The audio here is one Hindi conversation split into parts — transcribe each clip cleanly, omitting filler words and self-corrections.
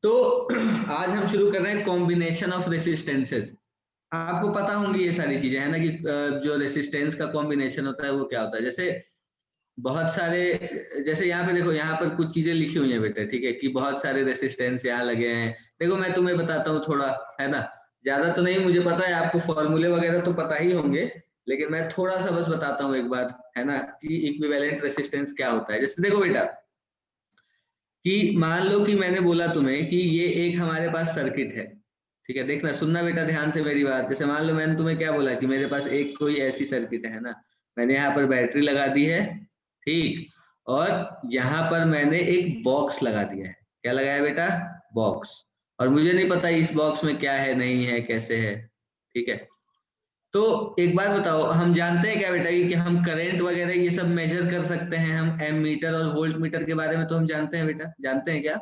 तो आज हम शुरू कर रहे हैं कॉम्बिनेशन ऑफ रेसिस्टेंसेस। आपको पता होंगी ये सारी चीजें, है ना, कि जो रेसिस्टेंस का कॉम्बिनेशन होता है वो क्या होता है। जैसे बहुत सारे, जैसे यहाँ पे देखो, यहाँ पर कुछ चीजें लिखी हुई हैं बेटा, ठीक है, कि बहुत सारे रेसिस्टेंस यहाँ लगे हैं। देखो मैं तुम्हें बताता हूँ थोड़ा, है ना, ज्यादा तो नहीं मुझे पता है, आपको फॉर्मूले वगैरह तो पता ही होंगे, लेकिन मैं थोड़ा सा बस बताता हूँ एक बार, है ना, कि इक्विवेलेंट रेसिस्टेंस क्या होता है। जैसे देखो बेटा, कि मान लो कि मैंने बोला तुम्हें कि ये एक हमारे पास सर्किट है, ठीक है, देखना सुनना बेटा ध्यान से मेरी बात। जैसे मान लो मैंने तुम्हें क्या बोला कि मेरे पास एक कोई ऐसी सर्किट है ना, मैंने यहाँ पर बैटरी लगा दी है, ठीक, और यहाँ पर मैंने एक बॉक्स लगा दिया है। क्या लगाया बेटा? बॉक्स। और मुझे नहीं पता इस बॉक्स में क्या है, नहीं है, कैसे है, ठीक है। तो एक बात बताओ, हम जानते हैं क्या बेटा कि हम करंट वगैरह ये सब मेजर कर सकते हैं, हम एम मीटर और वोल्ट मीटर के बारे में तो हम जानते हैं बेटा, जानते हैं क्या?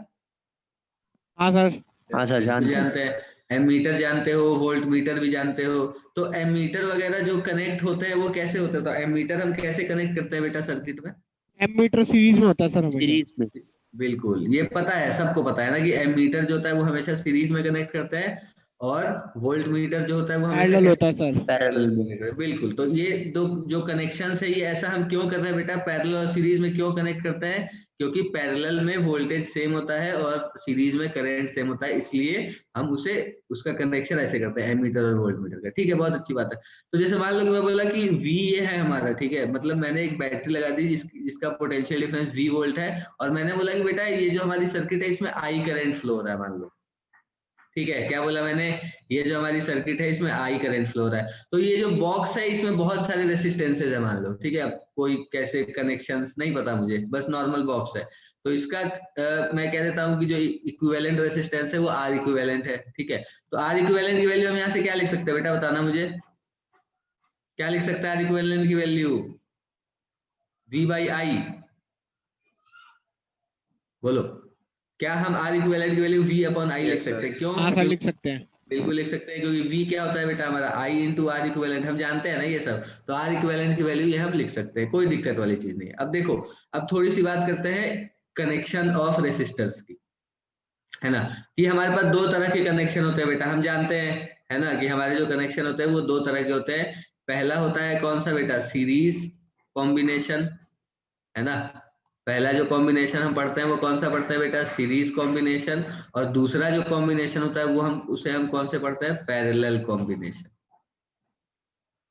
हाँ सर। हाँ सर, बिल्कुल जानते हैं। एम मीटर जानते हो, वोल्ट मीटर भी जानते हो। तो एम मीटर वगैरह जो कनेक्ट होते हैं वो कैसे होते हैं? तो एम मीटर हम कैसे कनेक्ट करते हैं बेटा सर्किट में? एमीटर सीरीज में होता है सर हमेशा। सीरीज में। बिल्कुल, ये पता है, सबको पता है ना कि एम मीटर जो होता है वो हमेशा सीरीज में कनेक्ट करते हैं, और वोल्ट मीटर जो होता है वो हमेशा पैरेलल कैसे? होता है सर। पैरेलल में। बिल्कुल। तो ये दो जो कनेक्शन है, ये ऐसा हम क्यों कर रहे हैं बेटा, पैरेलल और सीरीज में क्यों कनेक्ट करते हैं? क्योंकि पैरेलल में वोल्टेज सेम होता है और सीरीज में करंट सेम होता है, इसलिए हम उसे उसका कनेक्शन ऐसे करते हैं, एमीटर और वोल्ट मीटर का, ठीक है, बहुत अच्छी बात है। तो जैसे मान लो कि मैं बोला कि V ये है हमारा, ठीक है, मतलब मैंने एक बैटरी लगा दी जिसका पोटेंशियल डिफरेंस V वोल्ट है, और मैंने बोला कि बेटा ये जो हमारी सर्किट है इसमें I करंट फ्लो हो रहा है, मान लो, ठीक है। क्या बोला मैंने? ये जो हमारी सर्किट है इसमें आई करंट फ्लो हो रहा है। तो ये जो बॉक्स है इसमें बहुत सारे रेसिस्टेंसेज है, मान लो, ठीक है। अब कोई कैसे कनेक्शंस नहीं पता मुझे, बस नॉर्मल बॉक्स है। तो इसका मैं कह देता हूँ कि जो इक्विवेलेंट रेसिस्टेंस है वो आर इक्विवेलेंट है, ठीक है। तो आर इक्विवेलेंट की वैल्यू हम यहाँ से क्या लिख सकते हैं बेटा, बताना मुझे, क्या लिख सकते हैं आर इक्विवेलेंट की वैल्यू? V बाई आई, बोलो, क्या हम आर इक्विवेलेंट की वैल्यू V अपॉन आई लिख सकते हैं? क्यों? हाँ सर लिख सकते हैं। बिल्कुल लिख सकते हैं, क्योंकि V क्या होता है बेटा हमारा, I इंटू आर इक्विवेलेंट, हम जानते हैं ना ये सब। तो आर इक्विवेलेंट की वैल्यू ये हम लिख सकते हैं, कोई दिक्कत वाली चीज नहीं है। अब देखो, अब थोड़ी सी बात करते हैं कनेक्शन ऑफ रेसिस्टर्स की, है ना, कि हमारे पास दो तरह के कनेक्शन होते हैं बेटा, हम जानते हैं, है ना, कि हमारे जो कनेक्शन होते हैं वो दो तरह के होते हैं। पहला होता है कौन सा बेटा? सीरीज कॉम्बिनेशन, है ना। पहला जो कॉम्बिनेशन हम पढ़ते हैं वो कौन सा पढ़ते हैं बेटा? Series combination. और दूसरा जो कॉम्बिनेशन होता है वो हम कौन से पढ़ते हैं? पैरेलल कॉम्बिनेशन,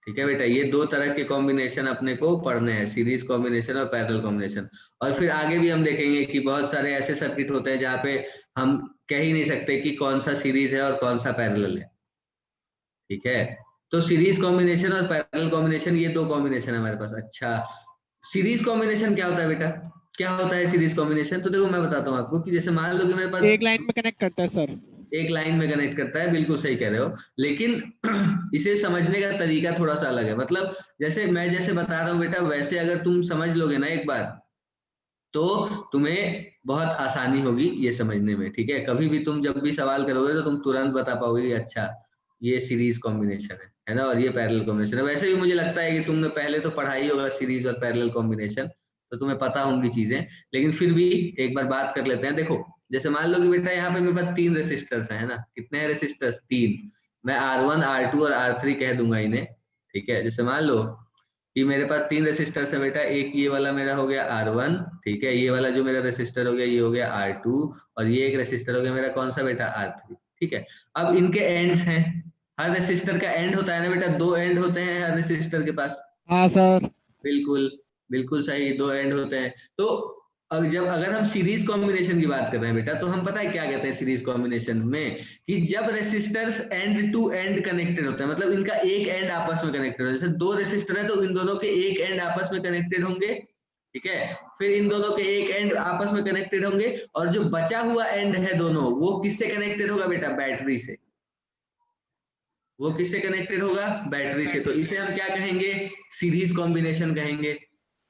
ठीक है बेटा। ये दो तरह के कॉम्बिनेशन अपने को पढ़ने हैं, सीरीज कॉम्बिनेशन और पैरेलल कॉम्बिनेशन। और फिर आगे भी हम देखेंगे कि बहुत सारे ऐसे सर्किट होते हैं जहाँ पे हम कह ही नहीं सकते कि कौन सा सीरीज है और कौन सा पैरेलल है, ठीक है। तो सीरीज कॉम्बिनेशन और पैरेलल कॉम्बिनेशन, ये दो कॉम्बिनेशन है हमारे पास। अच्छा, सीरीज कॉम्बिनेशन क्या होता है बेटा? क्या होता है सीरीज कॉम्बिनेशन? तो देखो मैं बताता हूँ आपको, कि जैसे मान लो कि मेरे पास एक लाइन में कनेक्ट करता है सर। एक लाइन में कनेक्ट करता है, बिल्कुल सही कह रहे हो, लेकिन इसे समझने का तरीका थोड़ा सा अलग है। मतलब जैसे मैं जैसे बता रहा हूँ बेटा, वैसे अगर तुम समझ लोगे ना एक बार, तो तुम्हें बहुत आसानी होगी ये समझने में, ठीक है। कभी भी तुम जब भी सवाल करोगे तो तुम तुरंत बता पाओगे, अच्छा ये सीरीज कॉम्बिनेशन है ना, और ये पैरेलल कॉम्बिनेशन है। वैसे भी मुझे लगता है कि तुमने पहले तो पढ़ा ही होगा सीरीज और पैरेलल कॉम्बिनेशन, तो तुम्हें पता होंगी चीजें, लेकिन फिर भी एक बार बात कर लेते हैं। देखो, जैसे मान लो कि बेटा यहाँ पे मेरे पास तीन रेसिस्टर्स है ना, कितने हैं रेसिस्टर्स? तीन। मैं R1 R2 और R3 कह दूंगा इन्हें, ठीक है। जैसे मान लो कि मेरे पास तीन रेसिस्टर्स है बेटा, एक ये वाला मेरा हो गया R1, ठीक है, ये वाला जो मेरा रेसिस्टर हो गया ये हो गया R2, और ये एक रेसिस्टर हो गया मेरा कौन सा बेटा? R3, ठीक है। अब इनके एंड्स हैं, हर रेसिस्टर का एंड होता है ना बेटा, दो एंड होते हैं हर रेसिस्टर के पास। हाँ सर। बिल्कुल, बिल्कुल सही, दो एंड होते हैं। तो अब जब अगर हम सीरीज कॉम्बिनेशन की बात कर रहे हैं बेटा, तो हम पता है क्या कहते हैं सीरीज कॉम्बिनेशन में, कि जब resistors end to end connected होते हैं, मतलब इनका एक एंड आपस में कनेक्टेड हो, जैसे दो रेसिस्टर है तो इन दोनों के एक एंड आपस में कनेक्टेड होंगे, ठीक है। फिर इन दोनों के एक एंड आपस में कनेक्टेड होंगे, और जो बचा हुआ एंड है दोनों, वो किससे कनेक्टेड होगा बेटा? बैटरी से। वो किससे कनेक्टेड होगा? बैटरी से। तो इसे हम क्या कहेंगे? सीरीज कॉम्बिनेशन कहेंगे,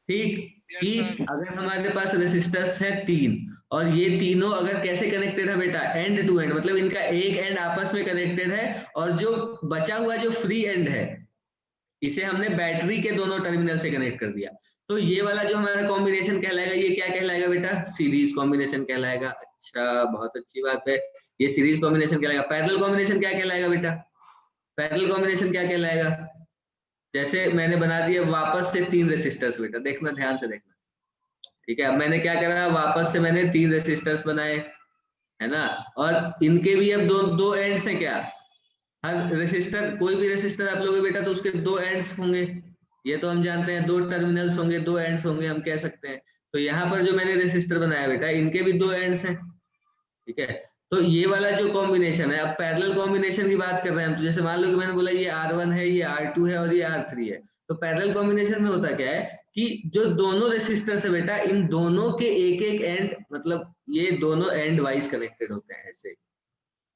ठीक। कि यस सर। अगर हमारे पास रेसिस्टर्स है तीन, और ये तीनों अगर कैसे कनेक्टेड है बेटा? एंड टू एंड, मतलब इनका एक एंड आपस में कनेक्टेड है, और जो बचा हुआ जो फ्री एंड है इसे हमने बैटरी के दोनों टर्मिनल से कनेक्ट कर दिया। तो ये वाला जो हमारा कॉम्बिनेशन कहलाएगा, ये क्या कहलाएगा बेटा? सीरीज कॉम्बिनेशन कहलाएगा। अच्छा, बहुत अच्छी बात है, ये सीरीज कॉम्बिनेशन कहलाएगा। पैरेलल कॉम्बिनेशन क्या कहलाएगा बेटा? पैरेलल कॉम्बिनेशन क्या कहलाएगा? जैसे मैंने बना दिया वापस से 3 रेसिस्टर्स बेटा, देखना ध्यान से देखना, ठीक है। अब मैंने क्या करा, वापस से मैंने 3 रेसिस्टर्स बनाए, है ना, और इनके भी अब दो एंड्स हैं क्या? हर रेसिस्टर, कोई भी रेसिस्टर आप लोगे बेटा तो उसके 2 एंड्स होंगे, ये तो हम जानते हैं, 2 टर्मिनल्स होंगे, 2 एंड्स होंगे, हम कह सकते हैं। तो यहाँ पर जो मैंने रेसिस्टर बनाया बेटा, इनके भी 2 एंड्स हैं, ठीक है। तो ये वाला जो कॉम्बिनेशन है, अब पैरेलल कॉम्बिनेशन की बात कर रहे हैं हम, तो जैसे मान लो कि मैंने बोला ये R1 है, ये R2 है और ये R3 है, तो पैरेलल कॉम्बिनेशन में होता क्या है कि जो दोनों रेसिस्टर्स है बेटा, इन दोनों के एक एक एंड, मतलब ये दोनों एंड वाइज कनेक्टेड होते हैं, ऐसे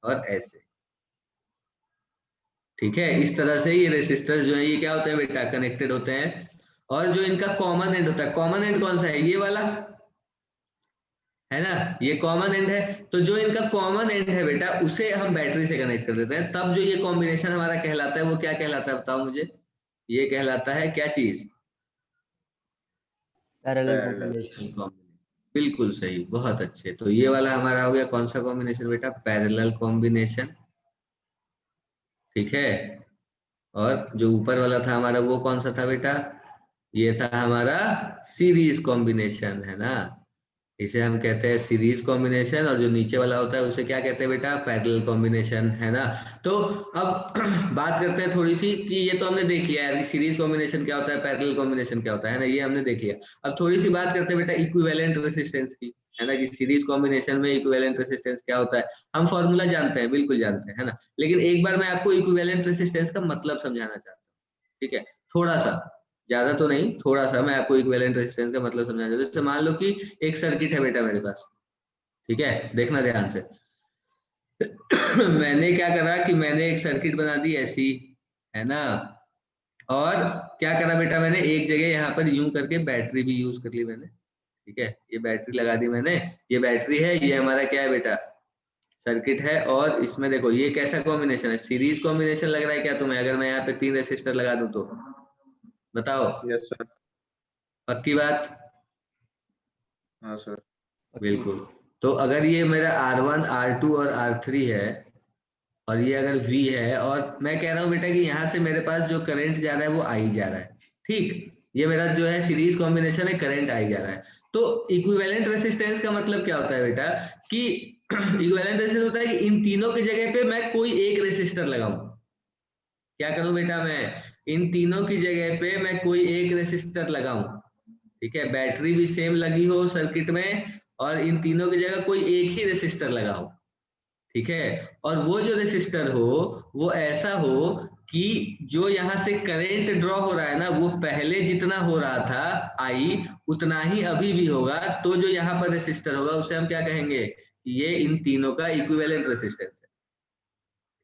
और ऐसे, ठीक है। इस तरह से ये रेसिस्टर्स जो है ये क्या होते हैं बेटा? कनेक्टेड होते हैं। और जो इनका कॉमन एंड होता है, कॉमन एंड कौन सा है? ये वाला, है ना, ये कॉमन एंड है। तो जो इनका कॉमन एंड है बेटा, उसे हम बैटरी से कनेक्ट कर देते हैं, तब जो ये कॉम्बिनेशन हमारा कहलाता है वो क्या कहलाता है बताओ मुझे? ये कहलाता है क्या चीज? Parallel parallel combination. बिल्कुल सही, बहुत अच्छे। तो ये वाला हमारा हो गया कौन सा कॉम्बिनेशन बेटा? पैरेलल कॉम्बिनेशन, ठीक है। और जो ऊपर वाला था हमारा वो कौन सा था बेटा? ये था हमारा सीरीज कॉम्बिनेशन, है ना, इसे हम कहते हैं सीरीज कॉम्बिनेशन। और जो नीचे वाला होता है उसे क्या कहते हैं बेटा? पैरेलल कॉम्बिनेशन, है ना। तो अब बात करते हैं थोड़ी सी कि ये तो हमने देख लिया है सीरीज कॉम्बिनेशन क्या होता है, पैरेलल कॉम्बिनेशन क्या होता है ना, ये हमने देख लिया। अब थोड़ी सी बात करते हैं बेटा इक्विवेलेंट रेसिस्टेंस की, है ना, कि सीरीज कॉम्बिनेशन में इक्विवेलेंट रेसिस्टेंस क्या होता है। हम फॉर्मूला जानते हैं, बिल्कुल जानते हैं, है ना, लेकिन एक बार मैं आपको इक्विवेलेंट रेसिस्टेंस का मतलब समझाना चाहता हूँ, ठीक है, थोड़ा सा, ज्यादा तो नहीं, थोड़ा सा मैं आपको इक्विवेलेंट रेसिस्टेंस का मतलब समझाना चाहता हूँ। जैसे मान लो कि एक सर्किट है बेटा मेरे पास, ठीक है, देखना ध्यान से। मैंने क्या करा कि मैंने एक सर्किट बना दी ऐसी, है ना, और क्या करा बेटा, मैंने एक जगह यहाँ पर यूं करके बैटरी भी यूज कर ली मैंने, ठीक है, ये बैटरी लगा दी मैंने, ये बैटरी है, ये हमारा क्या है बेटा? सर्किट है। और इसमें देखो ये कैसा कॉम्बिनेशन है? सीरीज कॉम्बिनेशन लग रहा है क्या तुम्हें? अगर मैं यहाँ पे 3 रेसिस्टर लगा दूं तो बताओ, यस सर। पक्की बात? हाँ सर। बिल्कुल। तो अगर ये मेरा R1, R2 और R3 है, और ये अगर V है, और मैं कह रहा हूँ बेटा कि यहाँ से मेरे पास जो करंट जा रहा है वो I जा रहा है, ठीक, ये मेरा जो है सीरीज कॉम्बिनेशन है, करंट I जा रहा है। तो इक्विवेलेंट रेसिस्टेंस का मतलब क्या होता है बेटा कि इक्विवेलेंट रेसिस्टेंस होता है कि इन तीनों की जगह पे मैं कोई एक रेसिस्टर लगाऊं। क्या करूं बेटा? मैं इन तीनों की जगह पे मैं कोई एक रेसिस्टर लगाऊं, ठीक है, बैटरी भी सेम लगी हो सर्किट में, और इन तीनों की जगह कोई एक ही रेसिस्टर लगा हो, ठीक है। और वो जो रेसिस्टर हो वो ऐसा हो कि जो यहाँ से करंट ड्रॉ हो रहा है ना, वो पहले जितना हो रहा था आई, उतना ही अभी भी होगा। तो जो यहाँ पर रेसिस्टर होगा उसे हम क्या कहेंगे? ये इन तीनों का इक्विवेलेंट रेसिस्टेंस है,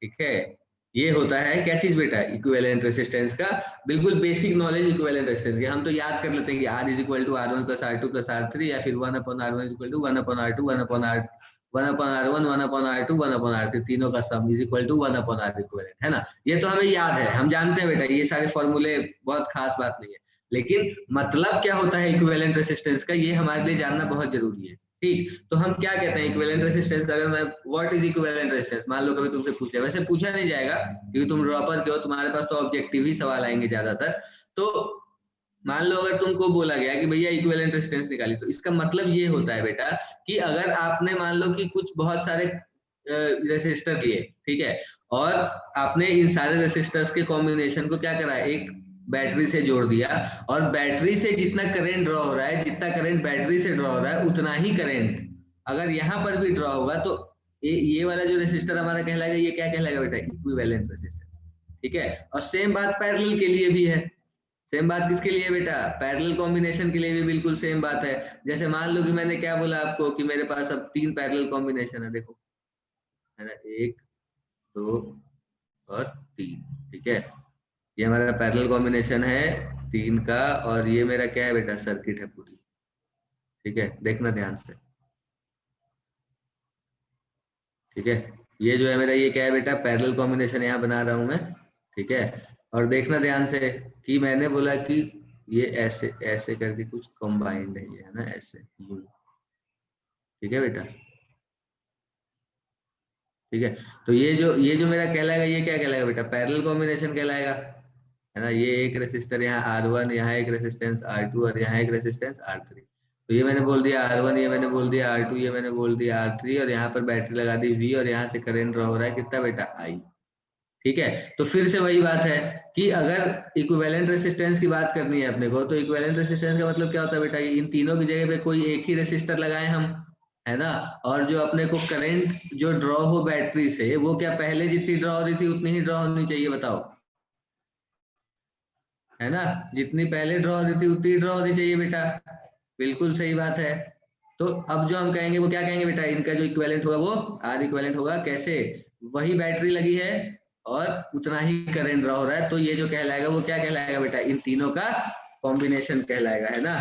ठीक है। ये होता है क्या चीज बेटा? इक्विवेलेंट रेसिस्टेंस का बिल्कुल बेसिक नॉलेज इक्विवेलेंट रेसिस्टेंस की। हम तो याद कर लेते हैं कि R is equal to R1 plus R2 plus R3, या फिर 1/R1 is equal to 1/R2 1/R1 1/R2 1/R3, तीनों का sum is equal to 1/R equivalent, है ना। ये तो हमें याद है, हम जानते हैं बेटा, ये सारे फॉर्मूले बहुत खास बात नहीं है, लेकिन मतलब क्या होता है इक्विवेलेंट रेसिस्टेंस का, ये हमारे लिए जानना बहुत जरूरी है, ठीक। तो हम क्या कहते हैं इक्विवेलेंट रेसिस्टेंस? अगर मैं व्हाट इज इक्विवेलेंट रेसिस्टेंस, मान लो कभी तुमसे पूछ लिया, वैसे पूछा नहीं जाएगा क्योंकि तुम ड्रॉपर के हो, तुम्हारे पास तो ऑब्जेक्टिव ही सवाल आएंगे ज्यादातर। तो मान लो अगर तुमको बोला गया कि भैया इक्विवेलेंट रेसिस्टेंस निकाली, तो इसका मतलब ये होता है बेटा कि अगर आपने मान लो कि कुछ बहुत सारे रेसिस्टर लिए, ठीक है, और आपने इन सारे रेसिस्टर्स के कॉम्बिनेशन को क्या करा, एक बैटरी से जोड़ दिया, और बैटरी से जितना करंट ड्रॉ हो रहा है, जितना करंट बैटरी से ड्रॉ हो रहा है, उतना ही करंट अगर यहाँ पर भी ड्रॉ होगा, तो ये वाला जो रेसिस्टर हमारा कहलाएगा, ये क्या कहलाएगा बेटा? इक्विवेलेंट रेसिस्टेंस, ठीक है। और सेम बात पैरेलल के लिए भी है। सेम बात किसके लिए बेटा? पैरेलल कॉम्बिनेशन के लिए भी बिल्कुल सेम बात है। जैसे मान लो कि मैंने क्या बोला आपको कि मेरे पास अब 3 पैरेलल कॉम्बिनेशन है, देखो, है ना, 1 2 और 3, ठीक है, ये हमारा पैरेलल कॉम्बिनेशन है 3 का, और ये मेरा क्या है बेटा? सर्किट है पूरी, ठीक है, देखना ध्यान से, ठीक है। ये जो है मेरा, ये क्या है बेटा? पैरेलल कॉम्बिनेशन यहाँ बना रहा हूं मैं, ठीक है। और देखना ध्यान से कि मैंने बोला कि ये ऐसे ऐसे करके कुछ कंबाइंड है ये, है ना, ऐसे U। ठीक है बेटा, ठीक है। तो ये जो मेरा कहलाएगा, ये क्या कहलाएगा बेटा, पैरेलल कॉम्बिनेशन कहलाएगा, है ना। ये एक रेसिस्टर यहाँ R1, यहाँ एक रेसिस्टेंस R2 और यहाँ एक रेसिस्टेंस R3। तो ये मैंने बोल दिया R1, ये मैंने बोल दिया R2, ये मैंने बोल दिया R3, और यहाँ पर बैटरी लगा दी V, और यहाँ से करंट ड्रॉ हो रहा है कितना बेटा, I। ठीक है, तो फिर से वही बात है कि अगर इक्विवेलेंट रेसिस्टेंस की बात करनी है अपने को, तो इक्विवेलेंट रेसिस्टेंस का मतलब क्या होता है बेटा, इन तीनों की जगह पे कोई एक ही रेसिस्टर लगाए हम, है ना। और जो अपने को करंट जो ड्रॉ हो बैटरी से, वो क्या पहले जितनी ड्रॉ हो रही थी उतनी ही ड्रॉ होनी चाहिए, बताओ, है ना। जितनी पहले ड्रॉ हो रही थी उतनी ड्रॉ होनी चाहिए बेटा, बिल्कुल सही बात है। तो अब जो हम कहेंगे वो क्या कहेंगे बेटा, इनका जो इक्विवेलेंट होगा वो R इक्विवेलेंट होगा। कैसे, वही बैटरी लगी है और उतना ही करंट ड्रॉ हो रहा है, तो ये जो कहलाएगा वो क्या कहलाएगा बेटा, इन तीनों का कॉम्बिनेशन कहलाएगा, है ना।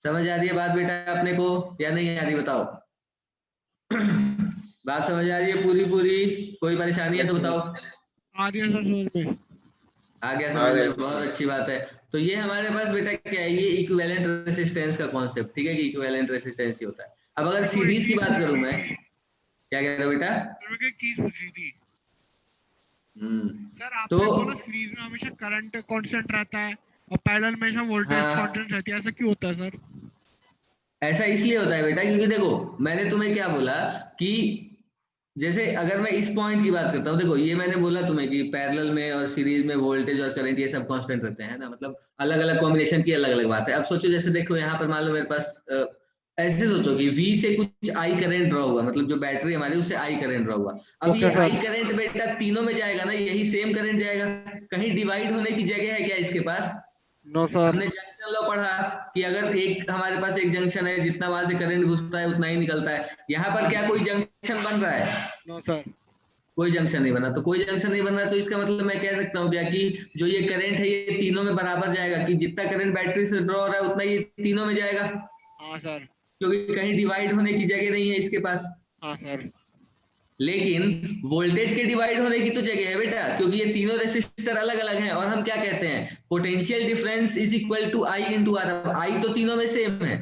समझ आ रही है बात बेटा अपने को या नहीं आ रही, बताओ। बात समझ आ रही है पूरी पूरी, कोई परेशानी है तो बताओ। आ रही है सर समझ में। आ गया समझ में, बहुत अच्छी बात है। तो ये हमारे पास बेटा क्या है, ये इक्विवेलेंट रेसिस्टेंस का कॉन्सेप्ट, ठीक है, कि इक्विवेलेंट रेसिस्टेंस ही होता है। अब अगर सीरीज की बात करूं मैं, क्या कह रहे हो बेटा, की पूछी थी सर आपने तो बोला सीरीज में हमेशा करंट कांस्टेंट रहता है और पैरेलल में हमेशा वोल्टेज हाँ, कांस्टेंट रहती है, ऐसा क्यों होता है सर? ऐसा इसलिए होता है बेटा क्योंकि देखो, मैंने तुम्हें क्या बोला कि जैसे अगर मैं इस पॉइंट की बात करता हूँ, देखो ये मैंने बोला तुम्हें कि पैरेलल में और सीरीज में वोल्टेज और करंट ये सब कांस्टेंट रहते हैं ना, मतलब अलग अलग कॉम्बिनेशन की अलग अलग बात है। अब सोचो, जैसे देखो यहाँ पर मान लो मेरे पास ऐसे सोचो कि V से कुछ I करंट ड्रॉ हुआ, मतलब जो बैटरी हमारी उससे I करंट ड्रॉ हुआ। अब ये I करंट बेटा तीनों में जाएगा ना, यही सेम करंट जाएगा, कहीं डिवाइड होने की जगह है क्या इसके पास? No sir. हमने जंक्शन लॉ पढ़ा कि अगर एक हमारे पास एक जंक्शन है, जितना वहां से करंट घुसता है उतना ही निकलता है। यहाँ पर क्या कोई जंक्शन बन रहा है? नो सर, कोई जंक्शन नहीं बना। तो कोई जंक्शन नहीं बन रहा, तो इसका मतलब मैं कह सकता हूँ क्या कि जो ये करंट है ये तीनों में बराबर जाएगा, कि जितना करंट बैटरी से ड्रॉ हो रहा है उतना ये तीनों में जाएगा। हाँ सर, क्योंकि कहीं डिवाइड होने की जगह नहीं है इसके पास। हाँ सर, लेकिन वोल्टेज के डिवाइड होने की तो जगह है बेटा, क्योंकि ये तीनों रेसिस्टर अलग अलग हैं, और हम क्या कहते हैं, potential difference is equal to I into R. I तो तीनों में सेम है,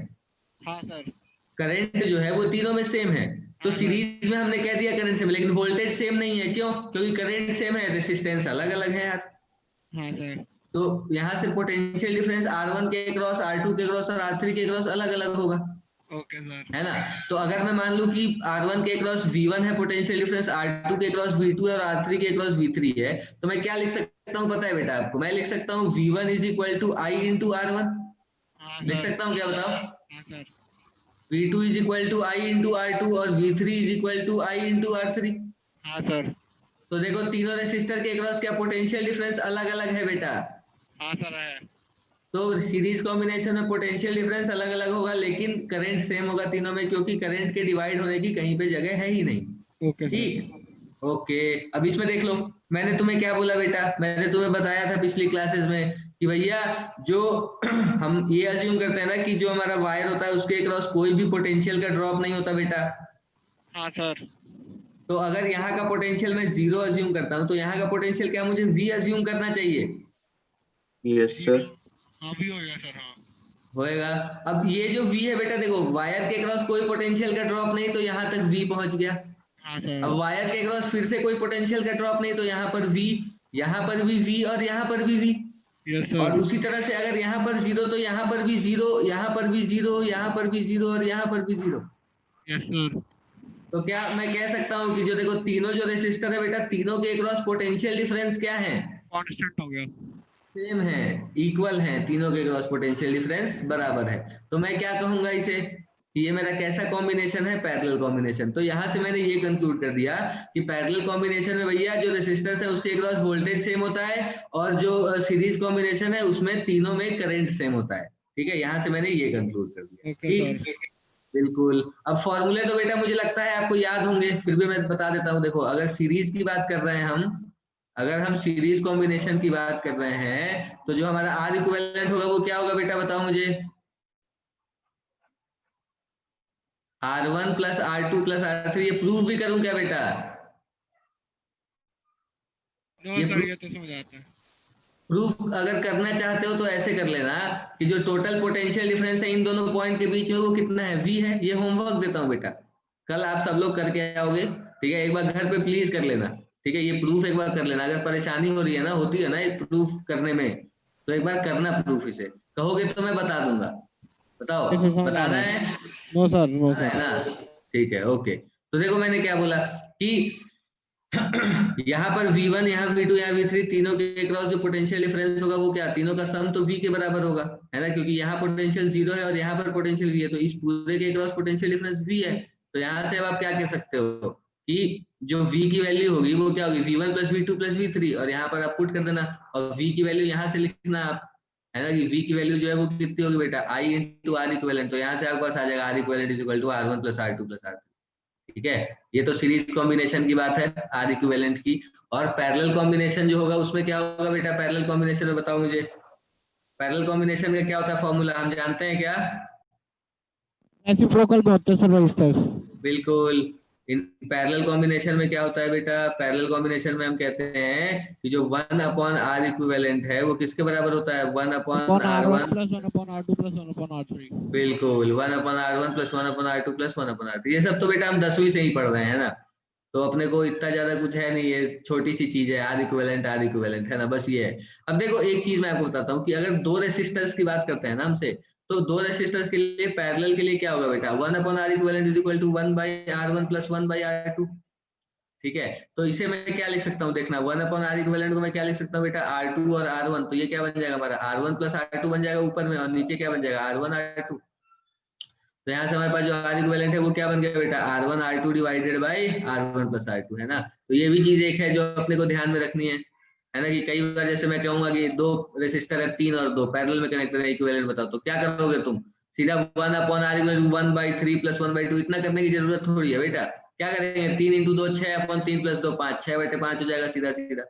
हाँ सर, करंट जो है वो तीनों में सेम है। तो सीरीज में हमने कह दिया करंट सेम, लेकिन वोल्टेज सेम नहीं है। क्यों? क्योंकि करंट सेम है, रेसिस्टेंस अलग अलग है यार। हाँ सर, तो यहाँ से पोटेंशियल डिफरेंस R1 के क्रॉस, R2 के क्रॉस और R3 के क्रॉस अलग अलग होगा, ओके सर, है ना। तो अगर मैं मान लूं कि R1 के क्रॉस V1 है पोटेंशियल डिफरेंस, R2 के क्रॉस V2 है और R3 के क्रॉस V3 है, तो मैं क्या लिख सकता हूँ पता है बेटा आपको? मैं लिख सकता हूँ V1 is equal to I into R1। हाँ लिख सर, सकता हूँ क्या, बताओ? हाँ sir, V2 is equal to I into R2 और V3 is equal to I into R3। हाँ सर, तो देखो तीनों रेसिस्टर के क्रॉस क्या पोटेंशियल डिफरेंस अलग अलग है बेटा। हाँ सर है। तो सीरीज कॉम्बिनेशन में पोटेंशियल डिफरेंस अलग अलग होगा, लेकिन करंट सेम होगा तीनों में, क्योंकि करंट के डिवाइड होने की कहीं पे जगह है ही नहीं। ओके सर, ठीक, ओके। अब इसमें देख लो, मैंने तुम्हें क्या बोला बेटा, मैंने तुम्हें बताया था पिछली क्लासेस में कि भैया जो हम ये अज्यूम करते हैं ना कि जो हमारा वायर होता है उसके क्रॉस कोई भी पोटेंशियल का ड्रॉप नहीं होता बेटा। हाँ सर, तो अगर यहाँ का पोटेंशियल मैं 0 अज्यूम करता हूँ, तो यहाँ का पोटेंशियल क्या मुझे V अज्यूम करना चाहिए? Yes sir. हाँ भी हो गया सर, हाँ होएगा। अब ये जो V है बेटा, देखो वायर के क्रॉस कोई पोटेंशियल का ड्रॉप नहीं, तो यहाँ तक V पहुंच गया। हाँ सर, अब वायर के क्रॉस फिर से कोई पोटेंशियल का ड्रॉप नहीं, तो यहाँ पर V, यहाँ पर भी V और यहाँ पर भी V। यस और सर, उसी तरह से अगर यहाँ पर 0 तो यहाँ पर भी 0, यहाँ पर भी 0, यहाँ पर भी 0 और यहाँ पर भी 0। यस सर, तो क्या मैं कह सकता हूँ कि जो देखो तीनों जो रेसिस्टर है बेटा, तीनों के क्रॉस पोटेंशियल डिफरेंस क्या है? कांस्टेंट हो गया। सेम है, इक्वल है, तीनों के क्रॉस पोटेंशियल डिफरेंस बराबर है। तो मैं क्या कहूंगा इसे कि ये मेरा कैसा कॉम्बिनेशन है? Parallel combination. तो यहां से मैंने ये कंक्लूड कर दिया कि पैरेलल कॉम्बिनेशन में भैया जो रेसिस्टर्स है उसके क्रॉस वोल्टेज सेम होता है, और जो सीरीज कॉम्बिनेशन है उसमें तीनों में करंट सेम होता है। ठीक है, यहां से मैंने ये कंक्लूड कर दिया। ओके ठीक, बिल्कुल। अब फॉर्मूले तो बेटा मुझे लगता है आपको याद होंगे, फिर भी मैं बता देता हूँ। देखो अगर सीरीज की बात कर रहे हैं हम, अगर हम सीरीज कॉम्बिनेशन की बात कर रहे हैं, तो जो हमारा R इक्विवेलेंट होगा वो क्या होगा बेटा, बताओ मुझे? R1 plus R2 plus R3। ये प्रूव भी करूं क्या बेटा? नो ये सर, प्रूव, ये तो समझ आता है। प्रूफ अगर करना चाहते हो तो ऐसे कर लेना कि जो टोटल पोटेंशियल डिफरेंस है इन दोनों पॉइंट के बीच में वो कितना है, v है। ये होमवर्क देता हूँ बेटा, कल आप सब लोग करके आओगे, ठीक है। एक बार घर पे प्लीज कर लेना, ठीक है। ये प्रूफ एक बार कर लेना, अगर परेशानी हो रही है ना, होती है ना ये प्रूफ करने में, तो एक बार करना प्रूफ। इसे कहोगे तो मैं बता दूंगा। बताओ, ऐसे समझ आ बताना रहा है। है? नो सर, नो बताना है सर। ना? ठीक है, ओके। तो देखो मैंने क्या बोला कि यहाँ पर V1, यहाँ V2, यहाँ V3 तीनों के क्रॉस जो पोटेंशियल डिफरेंस होगा वो क्या, तीनों का सम तो V के बराबर होगा, है ना, क्योंकि यहाँ पोटेंशियल 0 है और यहाँ पर पोटेंशियल V है, तो इस पूरे के क्रॉस पोटेंशियल डिफरेंस V है। तो यहाँ से अब आप क्या कह सकते हो कि जो V की वैल्यू होगी वो क्या होगी, V1 plus V2 plus V3, और यहाँ पर आप पुट कर देना, और V की वैल्यू यहाँ से लिखना आप, है ना, कि V की वैल्यू जो है वो कितनी होगी बेटा, I इंटू आर इक्वेलेंट। तो यहाँ से आपके पास आ जाएगा R equivalent is equal to R1 plus R2 plus R3। ठीक है, ये तो सीरीज कॉम्बिनेशन की बात है, आर इक्विवेलेंट की। और पैरेलल कॉम्बिनेशन जो होगा उसमें क्या होगा बेटा, पैरेलल कॉम्बिनेशन में बताओ मुझे, पैरेलल कॉम्बिनेशन का क्या होता है फॉर्मूला, हम जानते हैं क्या? रेसिप्रोकल में होते हैं सर रजिस्टर्स। बिल्कुल। इन पैरेलल कॉम्बिनेशन में क्या होता है बेटा, पैरेलल कॉम्बिनेशन में हम कहते हैं कि जो 1 अपॉन आर इक्विवेलेंट है वो किसके बराबर होता है, 1 upon R R1 one. Plus 1 upon R2 plus 1 upon R3। बिल्कुल, 1 upon R1 plus 1 upon R2 plus 1 upon R3। ये सब तो बेटा हम 10वीं से ही पढ़ रहे हैं ना, तो अपने को इतना ज्यादा कुछ है नहीं, ये छोटी सी चीज है, आर इक्विवेलेंट है ना, बस ये है। अब देखो एक चीज मैं आपको बताता हूँ कि अगर दो रेसिस्टर्स की बात करते हैं ना हमसे, तो दो रेसिस्टर्स के लिए पैरेलल के लिए क्या होगा बेटा, 1 upon R equivalent is equal to 1 by R1 plus 1 by R2। ठीक है, तो इसे मैं क्या लिख सकता हूँ, देखना, 1 अपॉन आर इक्विवेलेंट को मैं क्या लिख सकता हूँ बेटा, R2 और R1, तो ये क्या बन जाएगा हमारा, R1 प्लस R2 बन जाएगा ऊपर में, और नीचे क्या बन जाएगा, R1 R2। तो यहाँ से हमारे पास जो आर इक्विवेलेंट है वो क्या बन गया बेटा, R1 R2 divided by R1 plus R2, है ना। तो ये भी चीज एक है जो अपने को ध्यान में रखनी है ना, कि कई बार जैसे मैं कहूंगा कि दो रेसिस्टर है, 3 और 2 पैरेलल में कनेक्टेड है, इक्विवेलेंट बताओ, तो क्या करोगे तुम, सीधा 1 upon R equal to 1/3 plus 1/2, इतना करने की जरूरत थोड़ी है बेटा। क्या करेंगे, 3 इंटू 2 6 अपॉन 3 प्लस 2 5, 6/5 हो जाएगा सीधा सीधा,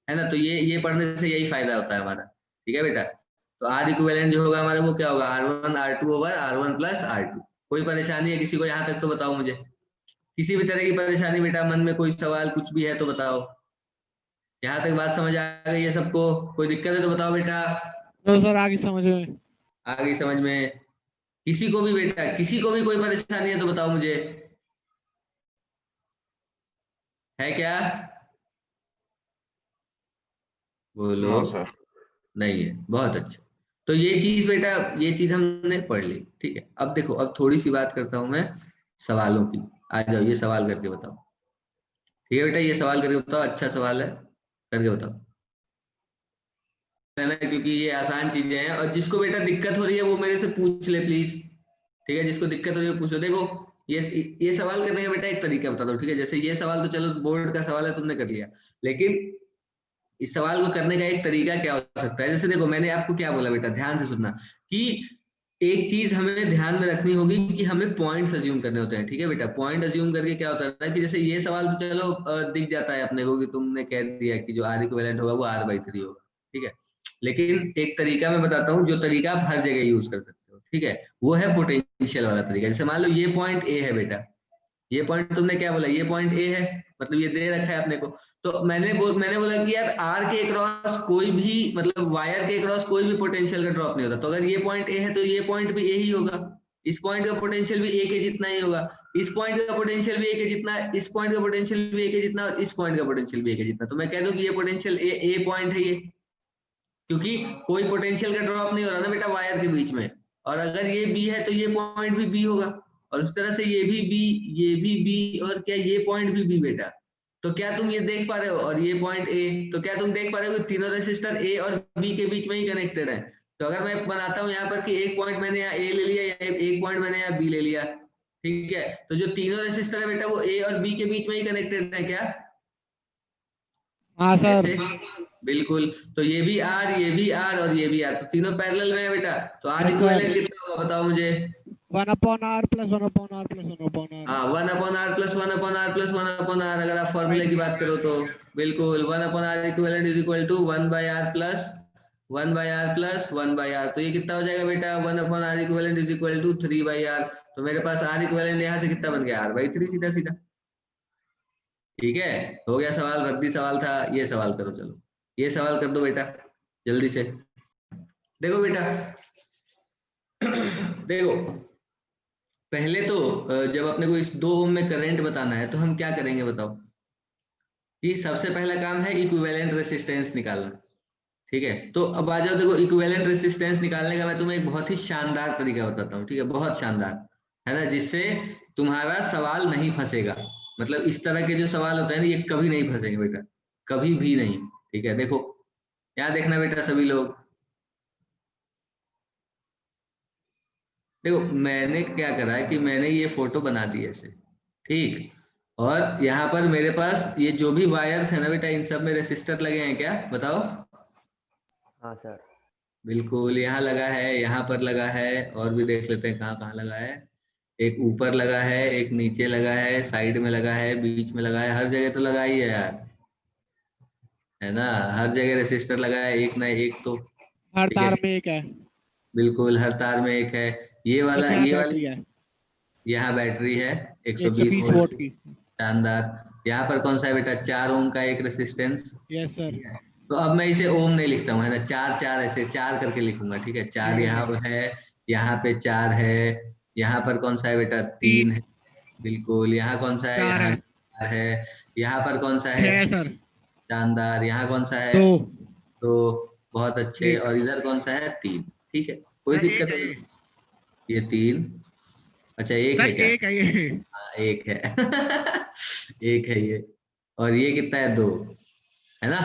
है ना। तो ये पढ़ने से यही फायदा होता है हमारा, ठीक है बेटा। तो आर इक्विवेलेंट जो होगा हमारा वो क्या होगा, R1 R2 over R1 plus R2। कोई परेशानी है किसी को यहाँ तक तो बताओ मुझे, किसी भी तरह की परेशानी बेटा, मन में कोई सवाल कुछ भी है तो बताओ। यहाँ तक बात समझ आ गई है सबको, कोई दिक्कत है तो बताओ बेटा। तो सर आगे समझ में। आ गई समझ में? किसी को भी बेटा, किसी को भी कोई परेशानी है तो बताओ मुझे, है क्या? बोलो। No sir. नहीं है, बहुत अच्छा। तो ये चीज बेटा, ये चीज हमने पढ़ ली, ठीक है। अब देखो, अब थोड़ी सी बात करता हूं मैं सवालों की। आ जाओ, ये सवाल करके बताओ, ठीक है बेटा, ये सवाल करके बताओ, अच्छा सवाल है, करके बताओ, है ना, क्योंकि ये आसान चीजें हैं, और जिसको बेटा दिक्कत हो रही है वो मेरे से पूछ ले प्लीज, ठीक है। जिसको दिक्कत हो रही है पूछ लो। देखो, ये सवाल करने का बेटा एक तरीका बता दो, ठीक है। जैसे ये सवाल तो चलो बोर्ड का सवाल है, तुमने कर लिया, लेकिन इस सवाल को करने का एक तरीका क्या हो सकता है, जैसे देखो मैंने आपको क्या बोला बेटा, ध्यान से सुनना, कि एक चीज हमें ध्यान में रखनी होगी कि हमें पॉइंट्स अज्यूम करने होते हैं, ठीक है बेटा। पॉइंट अज्यूम करके क्या होता है ना, कि जैसे ये सवाल तो चलो दिख जाता है अपने को कि तुमने कह दिया कि जो आर इक्विवेलेंट होगा वो R/3 होगा, ठीक है। लेकिन एक तरीका मैं बताता हूँ, जो तरीका आप हर जगह यूज कर सकते हो, ठीक है, वो है पोटेंशियल वाला तरीका। जैसे मान लो ये पॉइंट ए है बेटा, ये पॉइंट तुमने क्या बोला, ये पॉइंट ए है, मतलब ये दे रखा है अपने को। तो मैंने बोला कि यार आर के क्रॉस कोई भी, मतलब वायर के क्रॉस कोई भी पोटेंशियल का ड्रॉप नहीं होता, तो अगर ये पॉइंट ए है तो ये पॉइंट भी ए ही होगा, इस पॉइंट का पोटेंशियल भी ए के जितना ही होगा, इस पॉइंट का पोटेंशियल भी ए के जितना, इस पॉइंट का पोटेंशियल भी ए के जितना, और इस पॉइंट का पोटेंशियल भी ए के जितना। तो मैं कह दूं कि ये पोटेंशियल ए पॉइंट है ये, क्योंकि कोई पोटेंशियल का ड्रॉप नहीं हो रहा ना बेटा वायर के बीच में। और अगर ये बी है तो ये पॉइंट भी बी होगा, और उस तरह से ये भी बी, ये भी बी, और क्या ये पॉइंट भी बी बेटा। तो क्या तुम ये देख पा रहे हो, और ये पॉइंट ए, तो क्या तुम देख पा रहे हो कि तीनों रेसिस्टर ए और बी के बीच में ही कनेक्टेड है। तो अगर मैं बनाता हूँ यहाँ पर कि एक पॉइंट मैंने यहाँ ए ले लिया, या एक पॉइंट मैंने यहाँ बी ले लिया, ठीक है, तो जो तीनों रेसिस्टर है बेटा वो ए और बी के बीच में ही कनेक्टेड है क्या? हाँ सर। ऐसे बिल्कुल। तो ये भी आर, ये भी आर, और ये भी आर, तो तीनों पैरेलल में है बेटा। तो आर इक्विवेलेंट कितना होगा बताओ मुझे? 1 upon R plus 1 upon R plus 1 upon R. हाँ, 1 upon R plus 1 upon R plus 1 upon R, अगर आप फॉर्मूले की बात करो तो बिल्कुल 1 upon R equivalent is equal to 1 by R plus 1 by R plus 1 by R. तो ये कितना हो जाएगा बेटा, 1 upon R equivalent is equal to 3 by R. तो मेरे पास आर इक्विवेलेंट यहाँ से कितना बन गया, R/3 सीधा सीधा। ठीक है, हो गया सवाल, रद्दी सवाल था। ये सवाल करो, चलो ये सवाल कर दो बेटा। जल्दी से देखो बेटा। देखो पहले तो जब अपने को इस 2 ओम में करंट बताना है तो हम क्या करेंगे बताओ, कि सबसे पहला काम है इक्विवेलेंट रेसिस्टेंस निकालना। ठीक है, तो अब आ जाओ, देखो इक्विवेलेंट रेसिस्टेंस निकालने का मैं तुम्हें एक बहुत ही शानदार तरीका बताता हूँ। ठीक है, बहुत शानदार है ना, जिससे तुम्हारा सवाल नहीं फंसेगा। मतलब इस तरह के जो सवाल होते हैं ना, ये कभी नहीं फंसेंगे बेटा, कभी भी नहीं। ठीक है, देखो यहाँ देखना बेटा सभी लोग। देखो मैंने क्या करा है कि मैंने ये फोटो बना दी ऐसे, ठीक, और यहाँ पर मेरे पास ये जो भी वायर्स है ना बेटा, इन सब में रेसिस्टर लगे हैं क्या बताओ। हाँ सर। बिल्कुल, यहाँ लगा है, यहाँ पर लगा है, और भी देख लेते हैं कहाँ कहाँ लगा है। एक ऊपर लगा है, एक नीचे लगा है, साइड में लगा है, बीच में लगा है, हर जगह तो लगा ही है यार, है ना, हर जगह रेसिस्टर लगा है, एक ना एक तो। हर ठीक है, तार में एक है। बिल्कुल हर तार में एक है। ये बस वाला, यहाँ ये बैटरी वाली, है यहाँ बैटरी है 120 120 वोल्ट वोल्ट की, की। शानदार। यहाँ पर कौन सा है बेटा, 4 ओम का एक रेसिस्टेंस। Yes sir. तो अब मैं इसे ओम नहीं लिखता हूँ, है ना, 4 4 ऐसे 4 करके लिखूंगा। ठीक है, 4 यहाँ है, यहाँ पे 4 है, यहाँ पर कौन सा है बेटा, 3 है, बिल्कुल, यहाँ कौन सा है, 4 यहाँ है। 4 है, यहाँ पर कौन सा 6 है, है सर। शानदार, यहाँ कौन सा है, 2। तो बहुत अच्छे, 1 और इधर कौन सा है, 3। ठीक है, कोई सर, दिक्कत 1 है नहीं। ये। ये 3, अच्छा एक है सर क्या, 1 है ये। हाँ एक है। एक है ये, और ये कितना है, 2, है ना।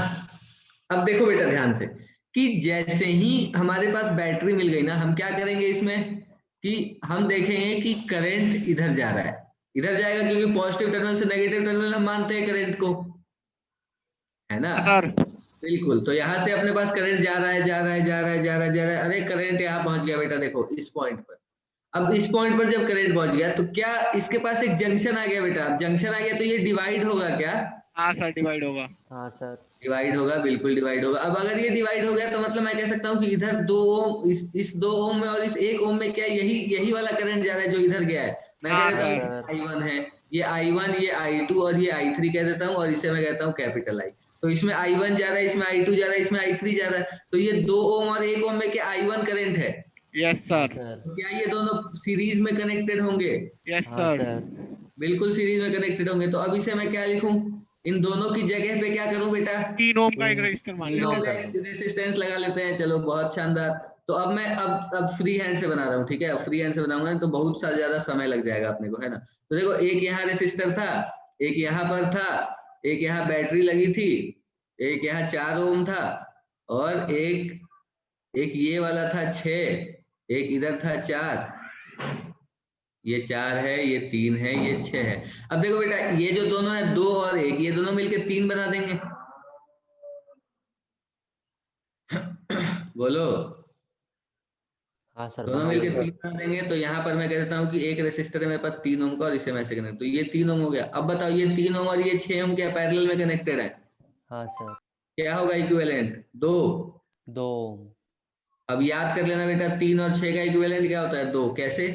अब देखो बेटा ध्यान से, कि जैसे ही हमारे पास बैटरी मिल गई ना, हम क्या करेंगे इसमें, कि हम देखेंगे कि करंट इधर जा रहा है, इधर जाएगा, क्योंकि पॉजिटिव टर्मिनल से नेगेटिव टर्मिनल हम मानते हैं करंट को, है ना। सर बिल्कुल, तो यहाँ से अपने पास करंट जा रहा है, जा रहा है, जा रहा है, जा रहा है, जा रहा है, अरे करंट यहाँ पहुंच गया बेटा, देखो इस पॉइंट पर। अब इस पॉइंट पर जब करंट पहुंच गया तो क्या इसके पास एक जंक्शन आ गया बेटा, अब जंक्शन आ गया तो ये डिवाइड होगा क्या, हाँ सर, डिवाइड होगा। हाँ सर। डिवाइड होगा, बिल्कुल डिवाइड होगा। अब अगर ये डिवाइड हो गया तो मतलब मैं कह सकता हूँ कि इधर 2 ओम, इस 2 ओम में और इस 1 ओम में क्या यही वाला करंट जा रहा है जो इधर गया है। मैं हाँ कह देता हूँ सर। I1 है, ये I1, ये I2 और ये I3 कह देता हूँ, और इसे मैं कहता हूँ कैपिटल I। तो इसमें I1 जा रहा है, इसमें I2 जा रहा है, इसमें I3 जा रहा है, तो ये 2 ओम और 1 ओम में क्या I1 करंट है। Yes sir. तो क्या ये दोनों सीरीज में कनेक्टेड होंगे, यस हाँ सर। सर। बिल्कुल सीरीज में कनेक्टेड होंगे। तो अब इसे मैं क्या लिखूं, इन दोनों की जगह पे क्या करूं बेटा, 3 ओम का एक रजिस्टर मान 3 लेते ओम हैं। का रेसिस्टेंस लगा लेते हैं। चलो बहुत शानदार। तो अब मैं अब फ्री हैंड से बना रहा हूँ। ठीक है, फ्री हैंड से बनाऊंगा तो बहुत सा ज्यादा समय लग जाएगा अपने को, है ना। तो देखो एक यहाँ रेसिस्टर था, एक यहाँ पर था, एक यहाँ बैटरी लगी थी, एक यहाँ 4 ओम था, और एक ये वाला था 6, एक इधर था 4, ये 4 है, ये 3 है, ये 6 है। अब देखो बेटा ये जो दोनों है 2 और 1, ये दोनों मिलके 3 बना देंगे। बोलो, हाँ सर, दोनों बना मिलके लेंगे। 3 बना देंगे। तो यहाँ पर मैं कह देता हूँ कि एक रेसिस्टर है मेरे पास 3 ओम का, और इसे मैं से कनेक्ट, तो ये 3 ओम हो गया। अब बताओ ये 3 ओम और ये 6 ओम क्या पैरेलल में कनेक्टेड है, हाँ सर। क्या होगा इक्विवेलेंट, 2। 2। अब याद कर लेना बेटा 3 और 6 का इक्विवेलेंट क्या होता है, 2। कैसे,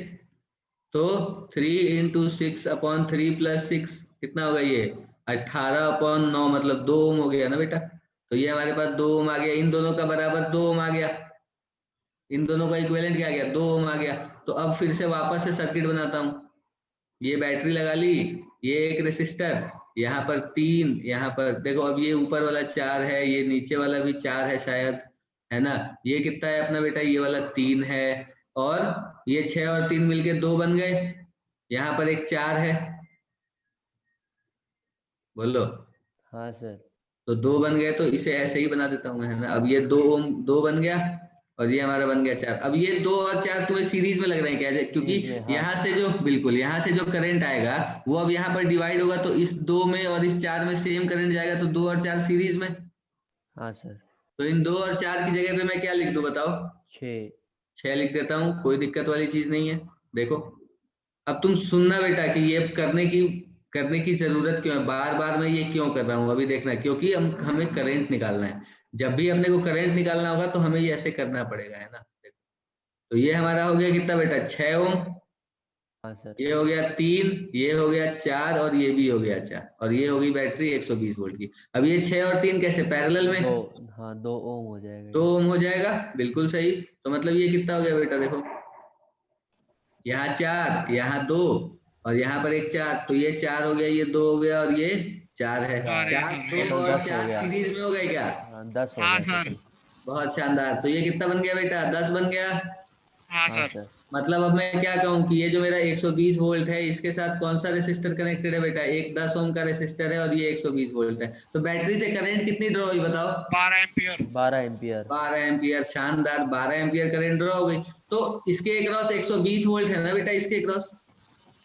तो 3 × 6/3 + 6 कितना होगा ये, 18/9, मतलब 2 ओम हो गया ना बेटा। तो ये हमारे पास 2 ओम आ गया, इन दोनों का बराबर 2 ओम आ गया, इन दोनों का इक्विवेलेंट क्या आ गया, 2 ओम आ गया। तो अब फिर से वापस से सर्किट बनाता हूँ, ये बैटरी लगा ली, ये एक रेसिस्टर, यहाँ पर 3, यहाँ पर देखो, अब ये ऊपर वाला 4 है, ये नीचे वाला भी 4 है शायद, है ना। ये कितना है अपना बेटा, ये वाला 3 है, और ये 6 और 3 मिलके 2 बन गए, यहाँ पर एक 4 है, बोलो। हाँ सर। तो 2 बन गए, तो इसे ऐसे ही बना देता हूँ मैं, है ना। अब ये 2 ओम 2 बन गया, और ये हमारा बन गया 4। अब ये 2 और 4 तुम्हें सीरीज में लग रहे हैं क्या, क्योंकि सीरीज में, हाँ यहाँ से जो, बिल्कुल यहाँ से जो करंट आएगा वो अब यहाँ पर डिवाइड होगा, तो इस 2 में और इस 4 में सेम करंट जाएगा, तो 2 और 4 सीरीज में। हाँ सर। तो इन 2 और 4 की जगह पे मैं क्या लिख दूं बताओ, 6। 6 लिख देता हूँ, कोई दिक्कत वाली चीज नहीं है। देखो अब तुम सुनना बेटा कि ये करने की जरूरत क्यों है, बार बार मैं ये क्यों कर रहा हूँ, अभी देखना। क्योंकि हमें करंट निकालना है, जब भी अपने को करंट निकालना होगा तो हमें ये ऐसे करना पड़ेगा, है ना। तो ये हमारा हो गया कितना बेटा, 6 ओम, हाँ सर। ये हो गया 3, ये हो गया 4 और ये भी हो गया 4 और ये होगी बैटरी 120 वोल्ट की। अब ये 6 और 3 कैसे पैरेलल में? 2 ओम हो जाएगा 2 ये। ओम हो जाएगा, बिल्कुल सही। तो मतलब ये कितना हो गया बेटा, देखो यहाँ 4, यहाँ 2 और यहाँ पर एक 4, तो ये 4 हो गया, ये 2 हो गया और ये 4 है। अरे 4 सर, 2 टोटल और 10 हो 4 गया। सीरीज में हो गए क्या? हाँ 10 हो हाँ गया सर। टोटल। बहुत शानदार। तो ये कितना बन गया बेटा? 10 बन गया। हाँ हाँ सर। सर। मतलब अब मैं क्या कहूँ कि ये जो मेरा 120 वोल्ट है इसके साथ कौन सा रेसिस्टर कनेक्टेड है बेटा? एक 10 ओम का रेसिस्टर है और ये 120 वोल्ट है। तो बैटरी से करंट कितनी ड्रॉ हुई बताओ? 12 एम्पियर। 12 एम्पियर। 12 एम्पियर। शानदार, 12 एम्पियर करंट ड्रॉ हो गई। तो इसके अक्रॉस 120 वोल्ट है ना बेटा, इसके अक्रॉस,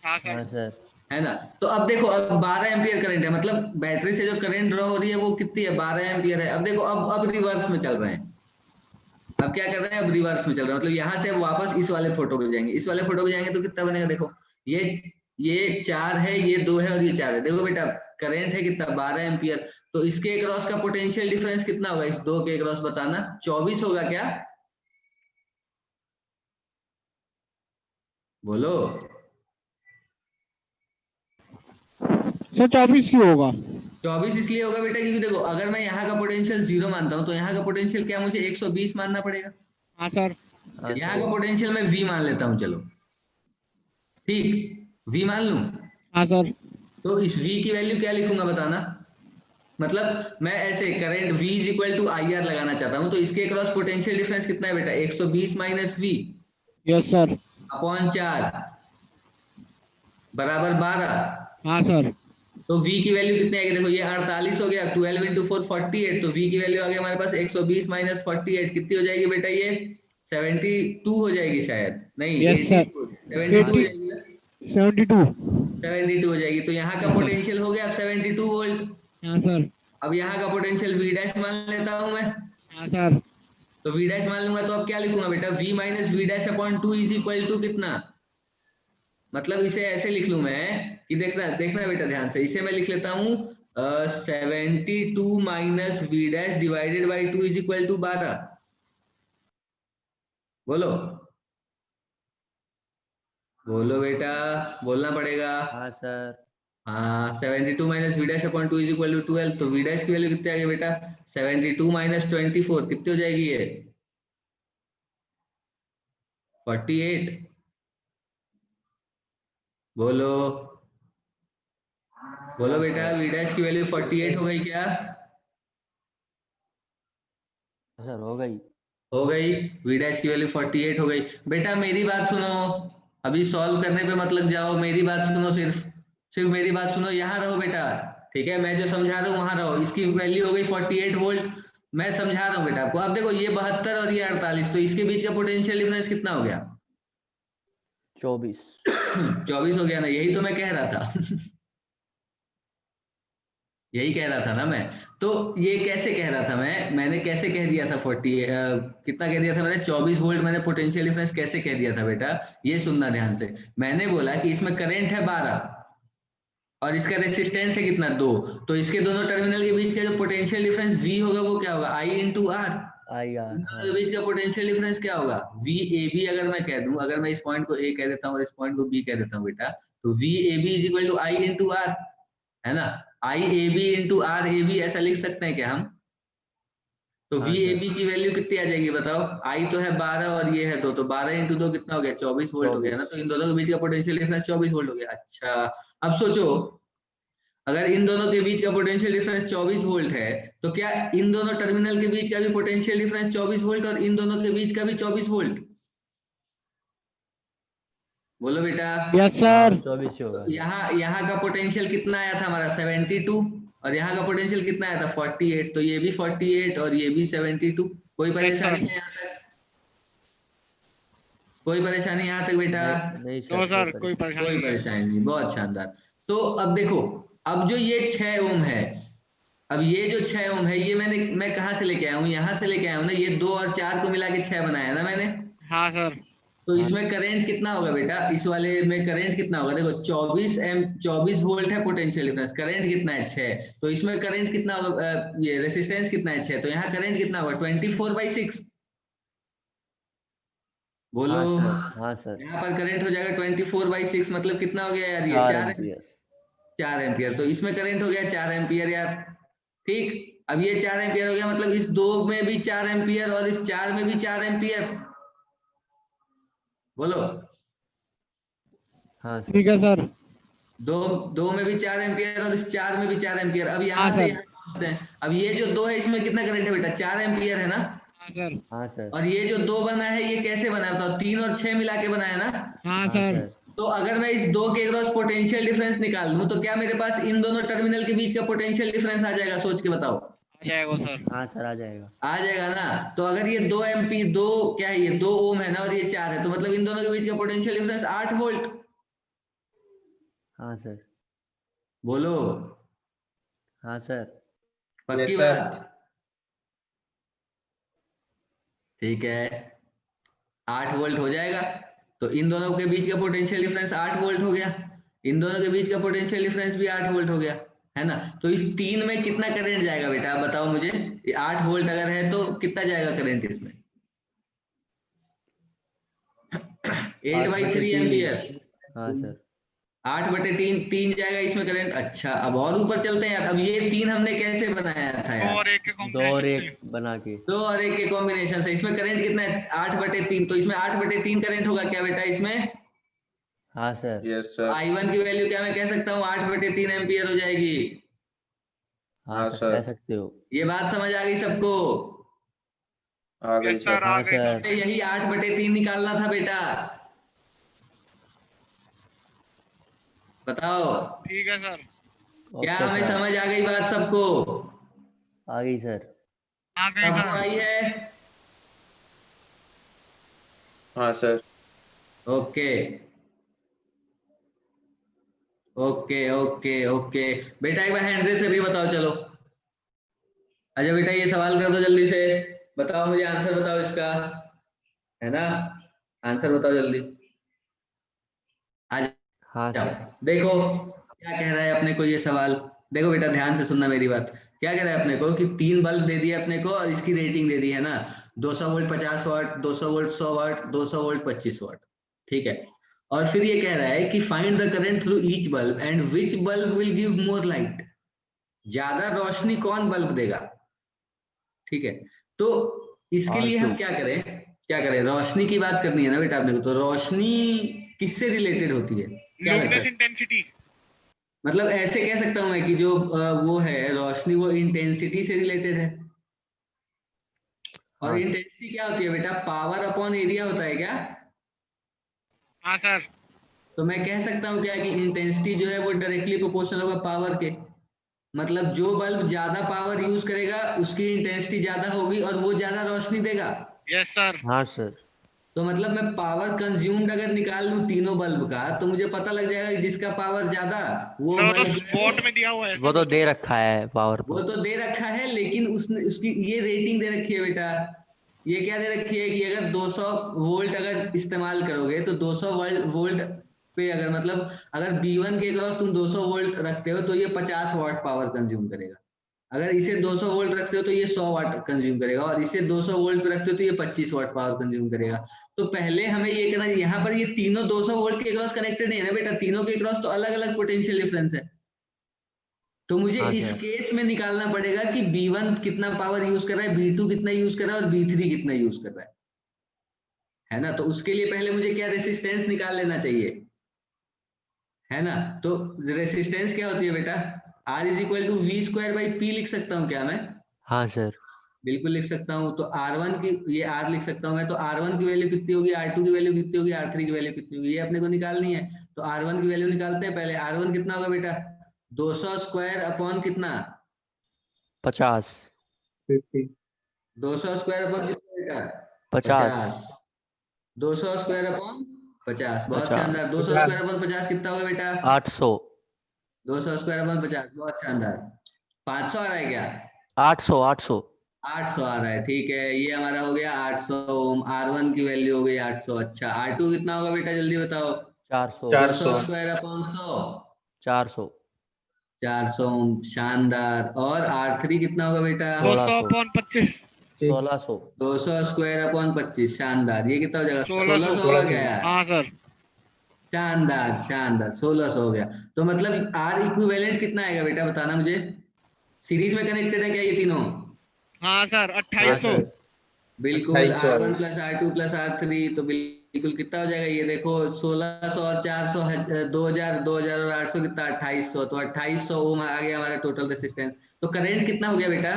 हाँ हाँ सर। सर। है ना? तो अब देखो, अब 12 एम्पियर करंट है, मतलब बैटरी से जो करंट ड्रॉ हो रही है वो कितनी है? 12 एम्पियर है। अब देखो, अब रिवर्स में चल रहे हैं। अब क्या कर रहे हैं? अब रिवर्स में चल रहे हैं, मतलब यहाँ से अब वापस इस वाले फोटो पे जाएंगे। इस वाले फोटो पे जाएंगे तो कितना बनेगा? देखो ये 4 है, ये 2 है और ये 4 है। देखो बेटा, करंट है कितना? 12 एम्पियर। तो इसके अक्रॉस का पोटेंशियल डिफरेंस कितना होगा? इस 2 के अक्रॉस बताना। 24 होगा क्या? बोलो। सर 24 क्यों होगा? 24 इसलिए होगा बेटा क्योंकि देखो, अगर मैं यहाँ का पोटेंशियल 0 मानता हूँ तो यहाँ का पोटेंशियल क्या मुझे 120 मानना पड़ेगा। हाँ सर। हाँ यहाँ सर। का पोटेंशियल मैं V मान लेता हूँ, चलो ठीक, V मान लूं। हाँ सर। तो इस V की वैल्यू क्या लिखूंगा बताना। मतलब मैं ऐसे current V is equal to IR लगाना चाहता हूँ, तो इसके क्रॉस पोटेंशियल डिफरेंस कितना है बेटा? 120 minus V yes sir. Upon 4 बराबर 12। हाँ सर। तो V की वैल्यू कितनी आएगी? देखो ये 48 हो गया, 12 इंटू 4 48। तो V की वैल्यू आ गई हमारे पास 120 माइनस 48, कितनी हो जाएगी बेटा? ये 72 हो जाएगी शायद, नहीं यस सर। 72 हो जाएगी ना? 72। 72 हो जाएगी। तो यहाँ का Yes, sir. पोटेंशियल हो गया अब 72 वोल्ट। हाँ सर। अब यहाँ का पोटेंशियल V डैश मान लेता हूँ मैं। हाँ सर। तो V डैश मान लूंगा तो अब क्या लिखूंगा बेटा? V minus V dash upon 2 is equal to कितना? मतलब इसे ऐसे लिख लूं मैं कि देखना देखना बेटा ध्यान से, इसे मैं लिख लेता हूँ 72 minus V dash divided by 2 is equal to 12। बोलो बोलो बेटा, बोलना पड़ेगा। हाँ सर। हाँ, 72 minus V dash upon 2 is equal to 12। तो V डैश की वैल्यू कितनी आ गई बेटा? 72 माइनस 24 कितनी हो जाएगी ये? 48। बोलो बोलो बेटा, V डैश की वैल्यू 48 हो गई क्या? सर हो गई। हो गई। V डैश की वैल्यू 48 हो गई। बेटा मेरी बात सुनो, अभी सॉल्व करने पे मत लग जाओ, मेरी बात सुनो, सिर्फ मेरी बात सुनो। यहाँ रहो बेटा, ठीक है? मैं जो समझा रहा हूँ वहां रहो। इसकी वैल्यू हो गई 48 वोल्ट। मैं समझा रहा हूँ बेटा आपको। अब देखो ये 72 और ये 48, तो इसके बीच का पोटेंशियल डिफरेंस कितना हो गया? 24। 24 हो गया ना? यही तो मैं कह रहा था यही कह रहा था ना मैं। तो ये कैसे कह रहा था मैंने कैसे कह दिया था 40 कितना कह दिया था मैंने? 24 वोल्ट मैंने पोटेंशियल डिफरेंस कैसे कह दिया था बेटा? ये सुनना ध्यान से। मैंने बोला कि इसमें करंट है 12 और इसका रेसिस्टेंस है कितना? 2। तो इसके दोनों टर्मिनल के बीच का जो पोटेंशियल डिफरेंस V होगा वो क्या होगा? I into R। IR। दोनों के बीच का पोटेंशियल डिफरेंस क्या होगा? VAB अगर मैं कह दूं, अगर मैं इस पॉइंट को A कह देता हूँ और इस पॉइंट को B कह देता हूँ बेटा, तो VAB is equal to I into R, है ना? IAB इंटू RAB ऐसा लिख सकते हैं क्या हम? तो हाँ, VAB की वैल्यू कितनी आ जाएगी बताओ? I तो है 12 और ये है 2, तो 12 इंटू 2 कितना हो गया? 24 वोल्ट हो गया ना? तो इन दोनों के बीच का पोटेंशियल डिफरेंस 24 वोल्ट हो गया। अच्छा, अब सोचो, अगर इन दोनों के बीच का पोटेंशियल डिफरेंस 24 वोल्ट है तो क्या इन दोनों टर्मिनल के बीच का भी पोटेंशियल डिफरेंस 24 वोल्ट और इन दोनों के बीच का भी 24 वोल्ट? बोलो बेटा। Yes sir. 24 ही होगा। यहाँ का पोटेंशियल कितना आया था हमारा? 72 और यहाँ का पोटेंशियल कितना आया था? 48। तो ये भी 48 और ये भी 72। कोई परेशानी है यहाँ तक? कोई परेशानी यहाँ तक बेटा? नहीं नो सर सर, कोई परेशानी कोई नहीं है। परेशानी नहीं, बहुत शानदार। तो अब देखो, अब जो ये 6 ओम है, अब ये जो 6 ओम है ये मैं कहाँ से लेके आया हूँ? यहाँ से लेके आया हूँ ना। ये 2 और 4 को मिला के 6 बनाया ना मैंने। हाँ सर। तो इसमें करंट कितना होगा बेटा? इस वाले में करंट कितना होगा? देखो 24 वोल्ट है पोटेंशियल डिफरेंस, करंट कितना है? 6। तो इसमें करंट कितना होगा? ये रेसिस्टेंस कितना है? 6। तो यहाँ करंट कितना होगा? 24/6। बोलो। हाँ सर यहाँ पर करंट हो जाएगा 24/6, मतलब कितना हो गया यार ये 4 4 एम्पियर 4 एम्पियर। तो इसमें करंट हो गया 4 एम्पियर यार। ठीक, अब ये 4 एम्पियर हो गया, मतलब इस 2 में भी 4 एम्पियर और इस 4 में भी 4 एम्पियर। बोलो। हाँ सर ठीक है सर। दो में भी 4 एम्पियर और इस 4 में भी 4 एम्पियर। अब यहाँ हाँ से सर। यहाँ पहुंचते हैं। अब ये जो 2 है इसमें कितना करंट है बेटा? 4 एम्पियर है ना। हाँ सर। हाँ सर और ये जो 2 बना है ये कैसे बना है बताओ? 3 और 6 मिला के बना है ना। हाँ हाँ सर। सर तो अगर मैं इस 2 के क्रॉस पोटेंशियल डिफरेंस निकाल लूं तो क्या मेरे पास इन दोनों टर्मिनल के बीच का पोटेंशियल डिफरेंस आ जाएगा? सोच के बताओ। आ जाएगा सर। हाँ सर आ जाएगा आ जाएगा ना। तो अगर ये 2 एमपी 2 क्या है, ये 2 ओम है ना और ये 4 है, तो मतलब इन दोनों के बीच का पोटेंशियल डिफरेंस 8 वोल्ट। हाँ सर बोलो। हाँ सर पक्की यस सर। बात? ठीक है, 8 वोल्ट हो जाएगा। तो इन दोनों के बीच का पोटेंशियल डिफरेंस 8 वोल्ट हो गया। इन दोनों के बीच का पोटेंशियल डिफरेंस भी 8 वोल्ट हो गया, है ना। तो इस 3 में कितना करंट जाएगा बेटा? आप बताओ मुझे। ये 8 वोल्ट अगर है तो कितना जाएगा करंट इसमें? 8/3 8/3 एम्पियर। हाँ सर 8/3 3 जाएगा इसमें करंट। अच्छा, अब और ऊपर चलते हैं यार। अब ये 3 हमने कैसे बनाया था 2 यार? और 1 के 2 और कॉम्बिनेशन 1 बना के 2 और 1 के कॉम्बिनेशन से। इसमें करंट कितना है? 8/3। तो इसमें 8/3 करंट होगा क्या बेटा इसमें? हाँ सर यस तो सर। I1 की वैल्यू क्या मैं कह सकता हूँ? 8/3 एम्पियर हो जाएगी। हाँ हाँ सर कह सर। सकते हो ये बात समझ आ गई सबको? आ गई यस सर। सर। आ हाँ गई सर। सर यही 8/3 निकालना था बेटा। बताओ, ठीक है सर। क्या ओके हमें सर समझ आ गई बात सबको? आ गई सर आ गई सबको सर। आई है? हाँ sir. Okay okay okay okay. बेटा एक बार हैंड रेस करके बताओ चलो। अच्छा बेटा ये सवाल कर दो जल्दी से। बताओ मुझे, आंसर बताओ इसका, है ना। आंसर बताओ जल्दी। आज हाँ जाओ। सर देखो क्या कह रहा है अपने को ये सवाल। देखो बेटा ध्यान से सुनना मेरी बात। क्या कह रहा है अपने को कि 3 बल्ब दे दिए अपने को और इसकी रेटिंग दे दी है ना। 200 वोल्ट 50 वाट, 200 वोल्ट 100 वाट, 200 वोल्ट 25 वाट। ठीक है। और फिर ये कह रहा है कि find the current through each bulb and which bulb will give more light. ज्यादा रोशनी कौन बल्ब देगा? ठीक है। तो इसके लिए R2 हम क्या करें? क्या करें? रोशनी की बात करनी है ना बेटा अपने को। तो रोशनी किससे रिलेटेड होती है? क्या लगता लुमिनस है? इंटेंसिटी। मतलब ऐसे कह सकता हूं मैं कि जो वो है रोशनी, वो इंटेंसिटी से रिलेटेड है। और हाँ सर इंटेंसिटी क्या होती है बेटा? पावर अपॉन एरिया होता है क्या? हाँ सर। तो मैं कह सकता हूँ क्या कि इंटेंसिटी जो है वो डायरेक्टली प्रोपोर्शनल होगा पावर के। मतलब जो बल्ब ज्यादा पावर यूज करेगा उसकी इंटेंसिटी ज्यादा होगी और वो ज्यादा रोशनी देगा। Yes sir. हाँ सर तो मतलब मैं पावर कंज्यूम्ड अगर निकाल लूं तीनों बल्ब का तो मुझे पता लग जाएगा कि जिसका पावर ज्यादा वो सर तो बल्ब जो है वॉट में दिया हुआ है वो सर तो उसमें। दे रखा है पावर वो तो तो दे रखा है, लेकिन उसने उसकी ये रेटिंग दे रखी है बेटा। ये क्या दे रखी है कि अगर 200 वोल्ट अगर इस्तेमाल करोगे तो 200 वोल्ट पे अगर मतलब अगर B1 के क्रॉस तुम 200 वोल्ट रखते हो तो ये 50 वाट पावर कंज्यूम करेगा। अगर इसे 200 वोल्ट रखते हो तो ये 100 वाट कंज्यूम करेगा और इसे 200 वोल्ट पे रखते हो तो ये 25 वाट पावर कंज्यूम करेगा। तो पहले हमें ये करना है, यहाँ पर ये तीनों 200 वोल्ट के क्रॉस कनेक्टेड नहीं है ना बेटा। तीनों के क्रॉस तो अलग अलग पोटेंशियल डिफरेंस है। तो मुझे हाँ इस सर केस में निकालना पड़ेगा कि B1 कितना पावर यूज कर रहा है, B2 कितना यूज कर रहा है और B3 कितना यूज कर रहा है ना। तो उसके लिए पहले मुझे क्या रेसिस्टेंस निकाल लेना चाहिए, है ना। तो रेसिस्टेंस क्या होती है बेटा? R = V² / P लिख सकता हूँ क्या मैं? हाँ सर बिल्कुल लिख सकता हूँ। तो R1 की ये R लिख सकता हूँ मैं। तो R1 की वैल्यू कितनी होगी, R2 की वैल्यू कितनी होगी, R3 की वैल्यू कितनी होगी, ये अपने को निकालनी है। तो R1 की वैल्यू निकालते हैं पहले। R1 कितना होगा बेटा? 200² अपॉन कितना? 50 200² अपॉन कितना बेटा? 50 50। 200² अपॉन 50, बहुत शानदार। 50 200² अपॉन 50 कितना होगा बेटा? 800 200² अपॉन 50, बहुत शानदार। 500 आ रहा है क्या? 800 800 800 आ रहा है, ठीक है। ये हमारा हो गया 800 ओम। R1 की वैल्यू हो गई 800। अच्छा, R2 कितना होगा बेटा जल्दी बताओ? 400 200² अपॉन 100, 400 400 ओम, शानदार। और R3 कितना होगा बेटा? 200 1600 अपॉन 25। 1600 200 स्क्वायर अपॉन 25, शानदार। ये कितना हो जाएगा? 1600 1600 हो गया यार। हाँ सर। शानदार शानदार, 1600 हो गया। तो मतलब आर इक्विवेलेंट कितना आएगा बेटा, बताना मुझे। सीरीज में कनेक्टेड है क्या ये तीनों? हाँ सर, हाँ 2800। सर, बिल्कुल। 2800 आ R1 गई। प्लस R2 प्लस R3, तो बिल्कुल कितना हो जाएगा ये देखो, 1600 और 400 2000, 2000 और 800 कितना, 2800। तो 2800 ओम आ गया हमारा टोटल रेसिस्टेंस। तो करंट कितना हो गया बेटा?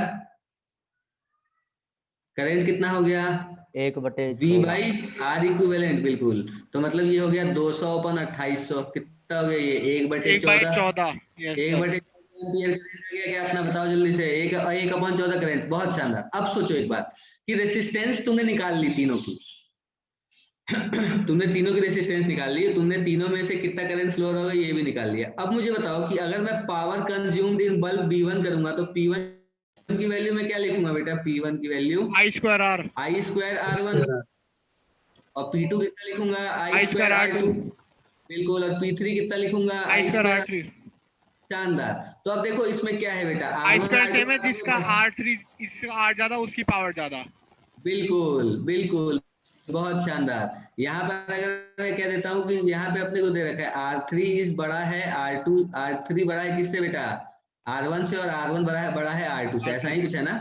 करंट कितना हो गया? 1/14 V बाई आर इक्विवेलेंट, बिल्कुल। तो मतलब ये हो गया 200 अपन 2800, कितना हो गया ये? 1/14। 1/14। यस एक सर। बटे एम्पियर करंट आ गया क्या अपना, बताओ जल्दी से। एक 1/14 करंट, बहुत शानदार। अब सोचो एक बात कि रेसिस्टेंस तुमने निकाल ली तीनों की। तुमने तीनों की रेसिस्टेंस निकाल ली, तुमने तीनों में से कितना करंट फ्लो होगा ये भी निकाल लिया। अब मुझे बताओ कि अगर मैं power consumed in bulb B1 करूंगा तो P1 की वैल्यू में क्या लिखूंगा बेटा? P1 की value I²R। I square R1, और P2 कितना लिखूंगा? I स्क्वायर R2, बिल्कुल। और P3 कितना लिखूंगा? I square. I²R3। शानदार। तो अब देखो इसमें क्या है बेटा, I² R1 सेम है, R2 जिसका R3 इसका R ज्यादा उसकी पावर ज्यादा। बिल्कुल बिल्कुल, बहुत शानदार। यहाँ पर अगर मैं कह देता हूँ कि यहाँ पे अपने को दे रखा है R3 इज बड़ा है R2, R3 बड़ा है किससे बेटा? R1 से, और R1 बड़ा है R2 से। ऐसा ही कुछ है ना?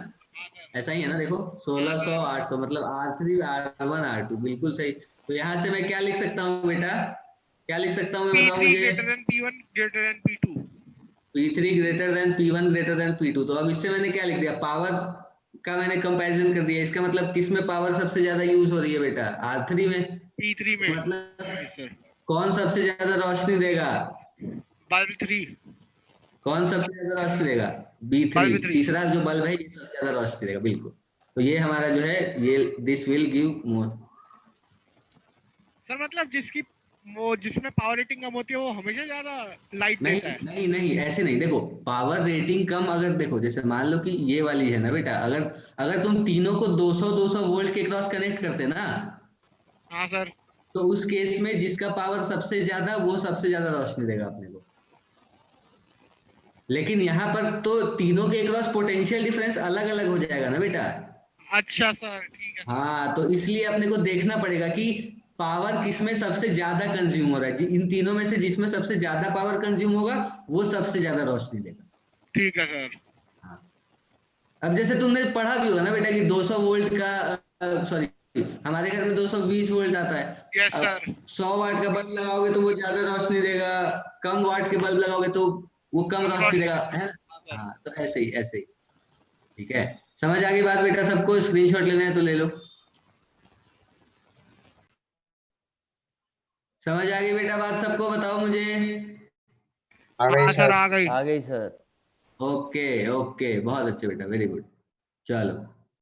ऐसा ही है ना? देखो 1600 800 मतलब R3 R1 R2, बिल्कुल सही। तो यहाँ से मैं क्या लिख सकता हूँ बेटा? क्या लिख सकता हूँ मैं, बताओ P3 मुझे। greater than P1 greater than P2। P3 greater than P1 greater than P2। तो अब इससे मैंने क्या लिख दिया? पावर का मैंने कंपैरिजन कर दिया। इसका मतलब किस में पावर सबसे ज्यादा यूज हो रही है बेटा? R3 में। P3 में। मतलब यस सर। कौन सबसे ज्यादा रोशनी देगा? बल्ब 3। कौन सबसे ज्यादा रोशनी देगा? B3। बल्ब 3। तीसरा जो बल्ब है ये सबसे ज्यादा रोशनी देगा, बिल्कुल। तो ये हमारा जो है ये this will give more. Sir मतलब वो जिसमें पावर रेटिंग कम होती है वो हमेशा ज्यादा लाइट नहीं देता है। नहीं नहीं, ऐसे नहीं। देखो पावर रेटिंग कम, अगर देखो जैसे मान लो कि ये वाली है ना बेटा, अगर अगर तुम तीनों को 200 200 वोल्ट के क्रॉस कनेक्ट करते ना, हाँ सर। तो उस केस में जिसका पावर सबसे ज्यादा वो सबसे ज्यादा रोशनी देगा अपने को। लेकिन यहाँ पर तो तीनों के क्रॉस पोटेंशियल डिफरेंस अलग अलग हो जाएगा ना बेटा। अच्छा सर, ठीक है। हाँ, तो इसलिए अपने को देखना पड़ेगा कि पावर किसमें सबसे ज्यादा कंज्यूम हो रहा है। इन तीनों में से जिसमें सबसे ज्यादा पावर कंज्यूम होगा वो सबसे ज्यादा रोशनी देगा। ठीक है सर। हाँ। अब जैसे तुमने पढ़ा भी होगा ना बेटा कि 200 वोल्ट का, सॉरी, हमारे घर में 220 वोल्ट आता है। यस अब सर। 100 वाट का बल्ब लगाओगे तो वो ज्यादा रोशनी देगा, कम वाट के बल्ब लगाओगे तो वो कम रोशनी देगा, है ना? हाँ, तो ऐसे ही ऐसे ही। ठीक है, समझ आ गई बात बेटा सबको? स्क्रीनशॉट लेना है तो ले लो। समझ आ गई बेटा बात सबको? बताओ मुझे। आ गई हाँ सर, सर। आ गई। आ गई सर। ओके ओके, बहुत अच्छे बेटा, वेरी गुड। चलो।